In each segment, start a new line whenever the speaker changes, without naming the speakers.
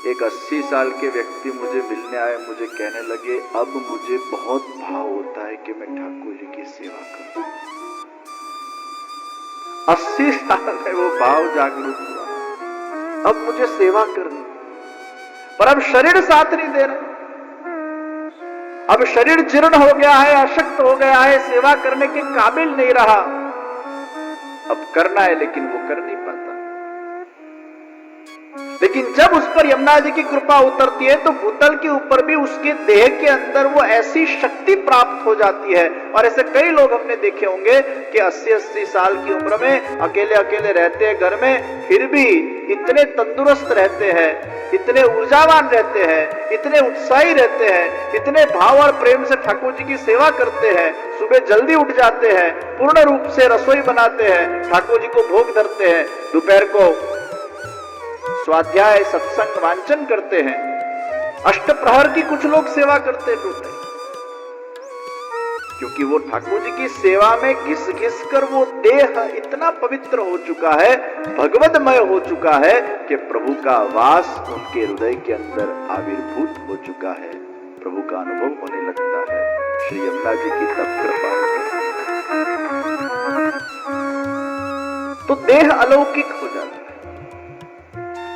एक 80 साल के व्यक्ति मुझे मिलने आए, मुझे कहने लगे अब मुझे बहुत भाव होता है कि मैं ठाकुर जी की सेवा करूं। 80 साल में वो भाव जागरूक हुआ, अब मुझे सेवा करनी, पर अब शरीर साथ नहीं दे रहा। अब शरीर जीर्ण हो गया है, अशक्त हो गया है, सेवा करने के काबिल नहीं रहा। अब करना है लेकिन वो कर नहीं पाता। लेकिन जब उस पर यमुना जी की कृपा उतरती है तो भूतल के ऊपर भी उसके देह के अंदर वो ऐसी शक्ति प्राप्त हो जाती है। और ऐसे कई लोग हमने देखे होंगे कि 80-80 साल की उम्र में अकेले अकेले रहते हैं घर में, फिर भी इतने तंदुरुस्त रहते हैं, इतने ऊर्जावान रहते हैं, इतने उत्साही रहते हैं, इतने भाव और प्रेम से ठाकुर जी की सेवा करते हैं। सुबह जल्दी उठ जाते हैं, पूर्ण रूप से रसोई बनाते हैं, ठाकुर जी को भोग धरते हैं, दोपहर को स्वाध्याय सत्संग वांचन करते हैं, अष्टप्रहर की कुछ लोग सेवा करते टूटे, क्योंकि वो ठाकुर जी की सेवा में घिस घिस कर वो देह इतना पवित्र हो चुका है, भगवतमय हो चुका है कि प्रभु का वास उनके हृदय के अंदर आविर्भूत हो चुका है, प्रभु का अनुभव होने लगता है। श्री यमुना जी की तब कृपा तो देह अलौकिक हो जाता है।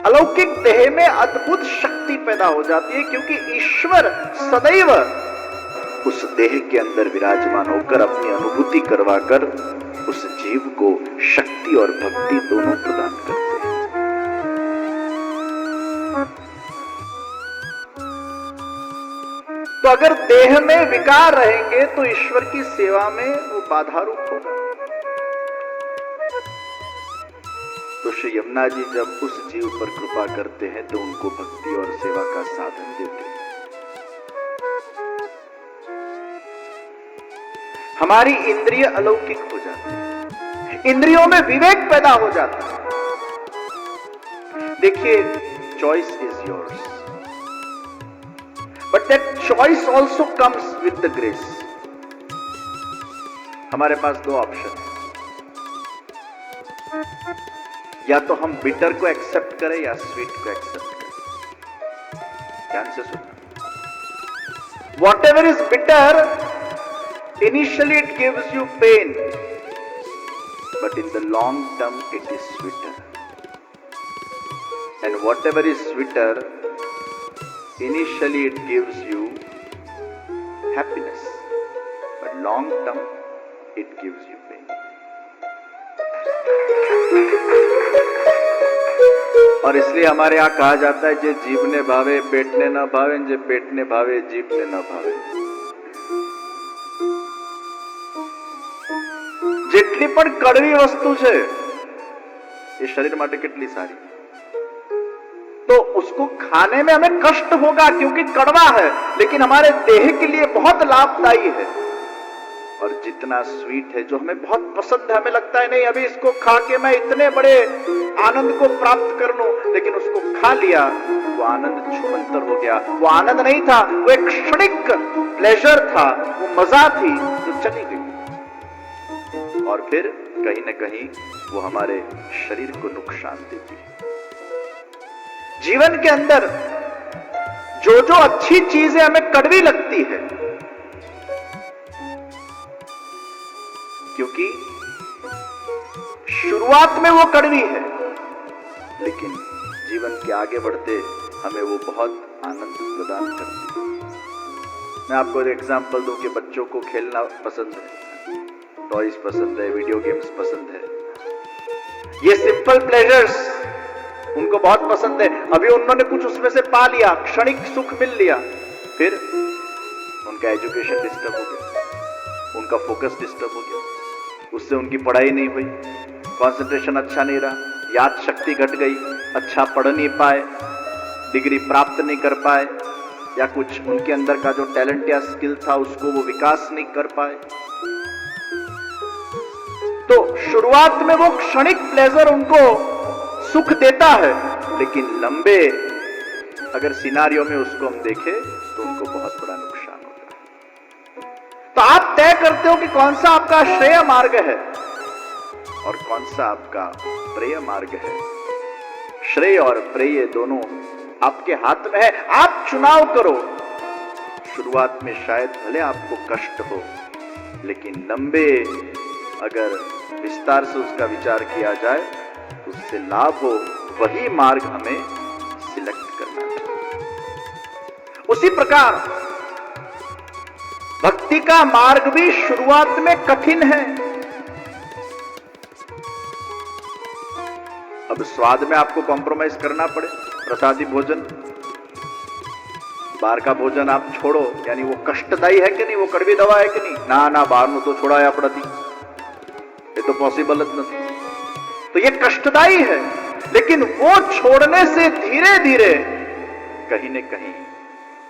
अलौकिक देह में अद्भुत शक्ति पैदा हो जाती है, क्योंकि ईश्वर सदैव उस देह के अंदर विराजमान होकर अपनी अनुभूति करवाकर उस जीव को शक्ति और भक्ति दोनों प्रदान करते हैं। तो अगर देह में विकार रहेंगे तो ईश्वर की सेवा में वो बाधा रूप होगा। तो श्री यमुना जी जब उस जीव पर कृपा करते हैं तो उनको भक्ति और सेवा का साधन देते हैं। हमारी इंद्रिय अलौकिक हो जाती है, इंद्रियों में विवेक पैदा हो जाता है। देखिए, choice is yours, but that choice also comes with the grace. हमारे पास दो ऑप्शन है, या तो हम बिटर को एक्सेप्ट करें या स्वीट को एक्सेप्ट करें। ध्यान से सुनो, whatever is bitter initially it gives you pain, but in the long term it is sweeter, and whatever is sweeter initially it gives you happiness, but long term it gives you pain. और इसलिए हमारे यहां कहा जाता है जे जीवने भावे पेटने ना भावे, जे पेटने भावे जीवने ना भावे। જેટલી પણ કડવી વસ્તુ છે ये शरीर માટે કેટલી सारी, तो उसको खाने में हमें कष्ट होगा क्योंकि कड़वा है, लेकिन हमारे देह के लिए बहुत लाभदायी है। और जितना स्वीट है, जो हमें बहुत पसंद है, हमें लगता है नहीं अभी इसको खा के मैं इतने बड़े आनंद को प्राप्त कर लूं, लेकिन उसको खा लिया, वो आनंद छूमंतर हो गया। वो आनंद नहीं था, वो एक क्षणिक प्लेजर था, वो मजा थी जो चली गई, और फिर कहीं न कहीं वो हमारे शरीर को नुकसान देती है। जीवन के अंदर जो जो अच्छी चीजें हमें कड़वी लगती है, क्योंकि शुरुआत में वो कड़वी है, लेकिन जीवन के आगे बढ़ते हमें वो बहुत आनंद प्रदान करती है। मैं आपको एक एग्जांपल दूं कि बच्चों को खेलना पसंद है, टॉयज पसंद है, वीडियो गेम्स पसंद है, ये सिंपल प्लेजर्स उनको बहुत पसंद है। अभी उन्होंने कुछ उसमें से पा लिया, क्षणिक सुख मिल लिया, फिर उनका एजुकेशन डिस्टर्ब हो गया, उनका फोकस डिस्टर्ब हो गया, उससे उनकी पढ़ाई नहीं हुई, कंसंट्रेशन अच्छा नहीं रहा, याद शक्ति घट गई, अच्छा पढ़ नहीं पाए, डिग्री प्राप्त नहीं कर पाए, या कुछ उनके अंदर का जो टैलेंट या स्किल था उसको वो विकास नहीं कर पाए। तो शुरुआत में वो क्षणिक प्लेजर उनको सुख देता है, लेकिन लंबे अगर सिनारियों में उसको हम देखें तो उनको बहुत बड़ा नुकसान होता है। तो आप तय करते हो कि कौन सा आपका श्रेय मार्ग है और कौन सा आपका प्रेय मार्ग है। श्रेय और प्रेय दोनों आपके हाथ में है, आप चुनाव करो। शुरुआत में शायद भले आपको कष्ट हो, लेकिन लंबे अगर विस्तार से उसका विचार किया जाए तो उससे लाभ हो, वही मार्ग हमें सिलेक्ट करना चाहिए। उसी प्रकार भक्ति का मार्ग भी शुरुआत में कठिन है। अब स्वाद में आपको कॉम्प्रोमाइज करना पड़े, प्रसादी भोजन, बाहर का भोजन आप छोड़ो, यानी वो कष्टदायी है कि नहीं, वो कड़वी दवा है कि नहीं, ना ना बाहर नु तो छोड़ाया पड़ती, ये तो पॉसिबल नहीं। तो ये कष्टदायी है, लेकिन वो छोड़ने से धीरे धीरे कहीं न कहीं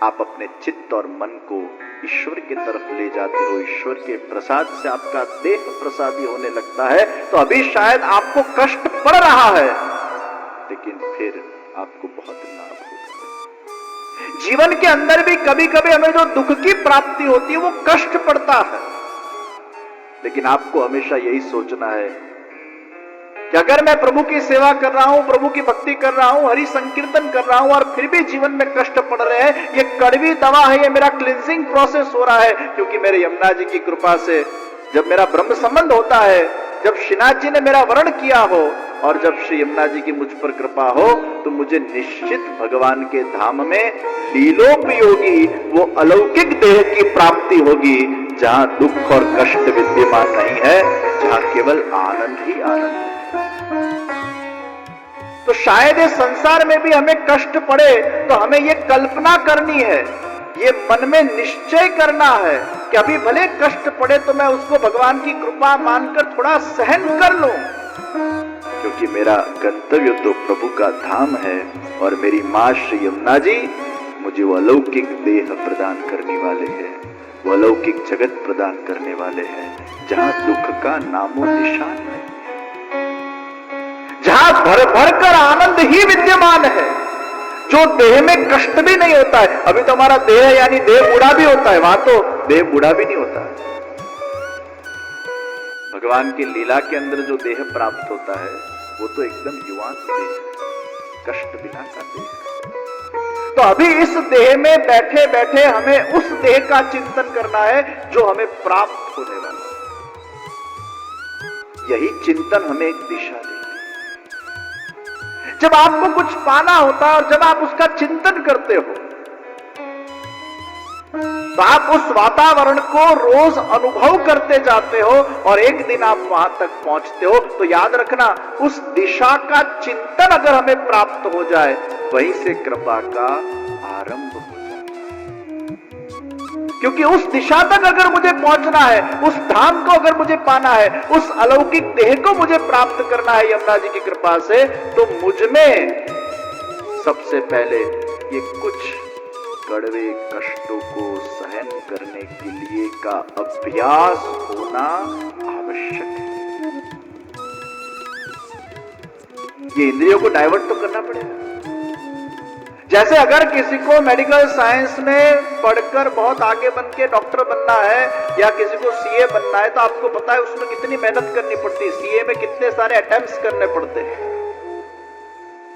आप अपने चित्त और मन को ईश्वर की तरफ ले जाते हो। ईश्वर के प्रसाद से आपका देह प्रसादी होने लगता है। तो अभी शायद आपको कष्ट पड़ रहा है, लेकिन फिर आपको बहुत लाभ होगा। जीवन के अंदर भी कभी कभी हमें जो दुख की प्राप्ति होती है वो कष्ट पड़ता है, लेकिन आपको हमेशा यही सोचना है कि अगर मैं प्रभु की सेवा कर रहा हूं, प्रभु की भक्ति कर रहा हूं, हरि संकीर्तन कर रहा हूं और फिर भी जीवन में कष्ट पड़ रहे हैं, ये कड़वी दवा है, ये मेरा क्लिंजिंग प्रोसेस हो रहा है। क्योंकि मेरे यमुना जी की कृपा से जब मेरा ब्रह्म संबंध होता है, जब श्रीनाथ जी ने मेरा वर्ण किया हो और जब श्री यमुना जी की मुझ पर कृपा हो, तो मुझे निश्चित भगवान के धाम में लीलोपयोगी वो अलौकिक देह की प्राप्ति होगी, जहां दुख और कष्ट विद्यमान नहीं है, जहां केवल आनंद ही आनंद है। तो शायद इस संसार में भी हमें कष्ट पड़े तो हमें ये कल्पना करनी है, ये मन में निश्चय करना है कि अभी भले कष्ट पड़े तो मैं उसको भगवान की कृपा मानकर थोड़ा सहन कर लूं, क्योंकि मेरा गंतव्य तो प्रभु का धाम है और मेरी मां श्री यमुना जी मुझे वो अलौकिक देह प्रदान करने वाले हैं, वो अलौकिक जगत प्रदान करने वाले हैं, जहां दुख का नामो निशान है, जहां भर भर कर आनंद ही विद्यमान है, जो देह में कष्ट भी नहीं होता है। अभी तो हमारा देह यानी देह बूढ़ा भी होता है, वहां तो देह बूढ़ा भी नहीं होता है। भगवान की लीला के अंदर जो देह प्राप्त होता है वो तो एकदम युवान देह, कष्ट बिना का देह। तो अभी इस देह में बैठे बैठे हमें उस देह का चिंतन करना है जो हमें प्राप्त होने वाला है। यही चिंतन हमें एक दिशा देगा। जब आपको कुछ पाना होता है और जब आप उसका चिंतन करते हो, तो आप उस वातावरण को रोज अनुभव करते जाते हो और एक दिन आप वहां तक पहुंचते हो। तो याद रखना, उस दिशा का चिंतन अगर हमें प्राप्त हो जाए, वहीं से कृपा का आरंभ हो जाता है। क्योंकि उस दिशा तक अगर मुझे पहुंचना है, उस धाम को अगर मुझे पाना है, उस अलौकिक देह को मुझे प्राप्त करना है यमुना जी की कृपा से, तो मुझ में सबसे पहले ये कुछ कड़वे कष्टों को सहन करने के लिए का अभ्यास होना आवश्यक है। ये इंद्रियों को डाइवर्ट तो करना पड़ेगा। जैसे अगर किसी को मेडिकल साइंस में पढ़कर बहुत आगे बन के डॉक्टर बनना है या किसी को सीए बनना है, तो आपको पता है उसमें कितनी मेहनत करनी पड़ती है, सीए में कितने सारे अटेम्प्ट्स करने पड़ते हैं।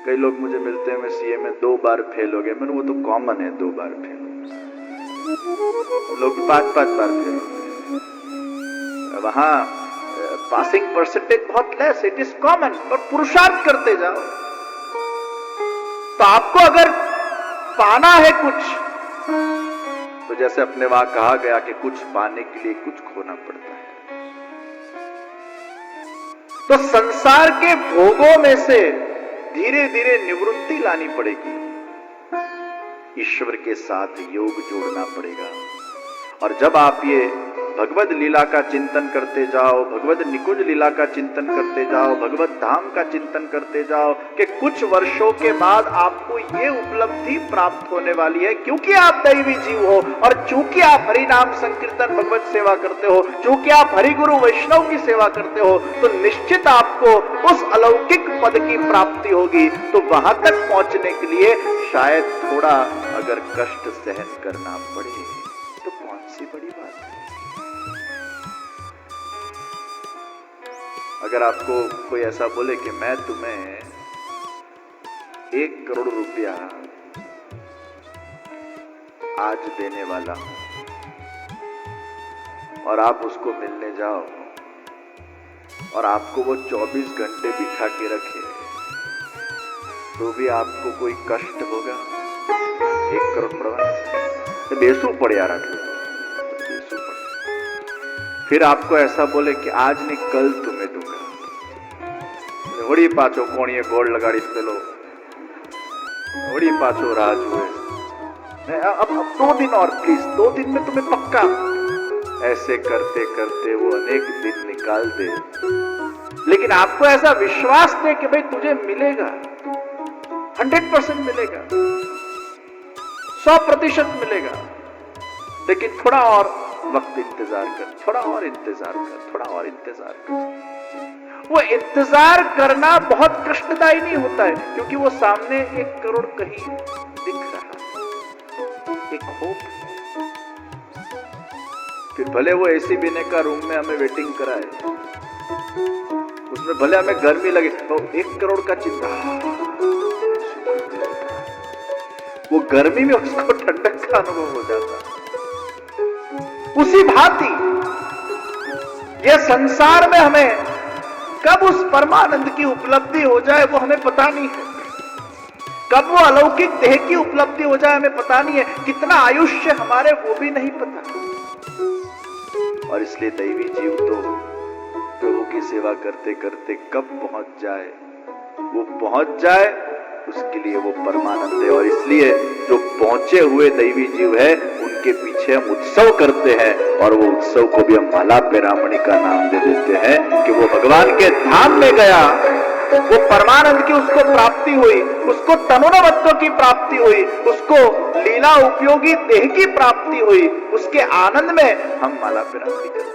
कई लोग मुझे मिलते हैं, मैं सीए में 2 बार फेल हो गया। मैंने वो तो कॉमन है, 2 बार फेल, लोग 5-5 बार फेल हो गए। वहां पासिंग परसेंटेज बहुत लेस, इट इज कॉमन, पर पुरुषार्थ करते जाओ। तो आपको अगर पाना है कुछ, तो जैसे अपने वहां कहा गया कि कुछ पाने के लिए कुछ खोना पड़ता है। तो संसार के भोगों में से धीरे धीरे निवृत्ति लानी पड़ेगी, ईश्वर के साथ योग जोड़ना पड़ेगा। और जब आप ये भगवद लीला का चिंतन करते जाओ, भगवद निकुंज लीला का चिंतन करते जाओ, भगवत धाम का चिंतन करते जाओ, कि कुछ वर्षों के बाद आपको ये उपलब्धि प्राप्त होने वाली है, क्योंकि आप दैवी जीव हो और चूंकि आप हरि नाम संकीर्तन भगवत सेवा करते हो, चूंकि आप हरि गुरु वैष्णव की सेवा करते हो, तो निश्चित आपको उस अलौकिक पद की प्राप्ति होगी। तो वहां तक पहुंचने के लिए शायद थोड़ा अगर कष्ट सहन करना पड़े, तो कौन सी बड़ी बात है। अगर आपको कोई ऐसा बोले कि मैं तुम्हें 1 करोड़ रुपया आज देने वाला हूं, और आप उसको मिलने जाओ और आपको वो 24 घंटे बिठा के रखे तो भी आपको कोई कष्ट होगा? 1 करोड़ पड़वा बेसू पड़े यार, बेसू पड़े। फिर आपको ऐसा बोले कि आज नहीं कल तुम्हें दूंगा, वड़ी पाचो कोणिए गोड़ लगाड़ी पेलो, वड़ी पाचो राज हुए, अब 2 दिन और प्लीज, 2 दिन में तुम्हें पक्का। ऐसे करते करते वो अनेक दिन निकाल दे, लेकिन आपको ऐसा विश्वास दे कि भाई तुझे मिलेगा, 100% मिलेगा, 100% मिलेगा, लेकिन थोड़ा और वक्त इंतजार कर, थोड़ा और इंतजार कर, थोड़ा और इंतजार कर। वो इंतजार करना बहुत कष्टदायी नहीं होता है, क्योंकि वो सामने 1 करोड़ कहीं दिख रहा है, एक होप। फिर भले वो एसी बीने का रूम में हमें वेटिंग कराए, उसमें भले हमें गर्मी लगे, तो 1 करोड़ का चिंता, वो गर्मी में उसको ठंडक का अनुभव हो जाता। उसी भांति ये संसार में हमें कब उस परमानंद की उपलब्धि हो जाए वो हमें पता नहीं है, कब वो अलौकिक देह की उपलब्धि हो जाए हमें पता नहीं है, कितना आयुष्य हमारे वो भी नहीं पता। और इसलिए दैवी जीव तो प्रभु की सेवा करते करते कब पहुंच जाए, वो पहुंच जाए उसके लिए वो परमानंद है। और इसलिए जो पहुंचे हुए दैवी जीव है उनके पीछे हम उत्सव करते हैं, और वो उत्सव को भी हम माला पेरामणि का नाम दे देते हैं कि वो भगवान के धाम में गया, वो परमानंद की उसको प्राप्ति हुई, उसको तनुनवत्व की प्राप्ति हुई, उसको लीला उपयोगी देह की प्राप्ति हुई, उसके आनंद में हम माला पेरामणि करते हैं।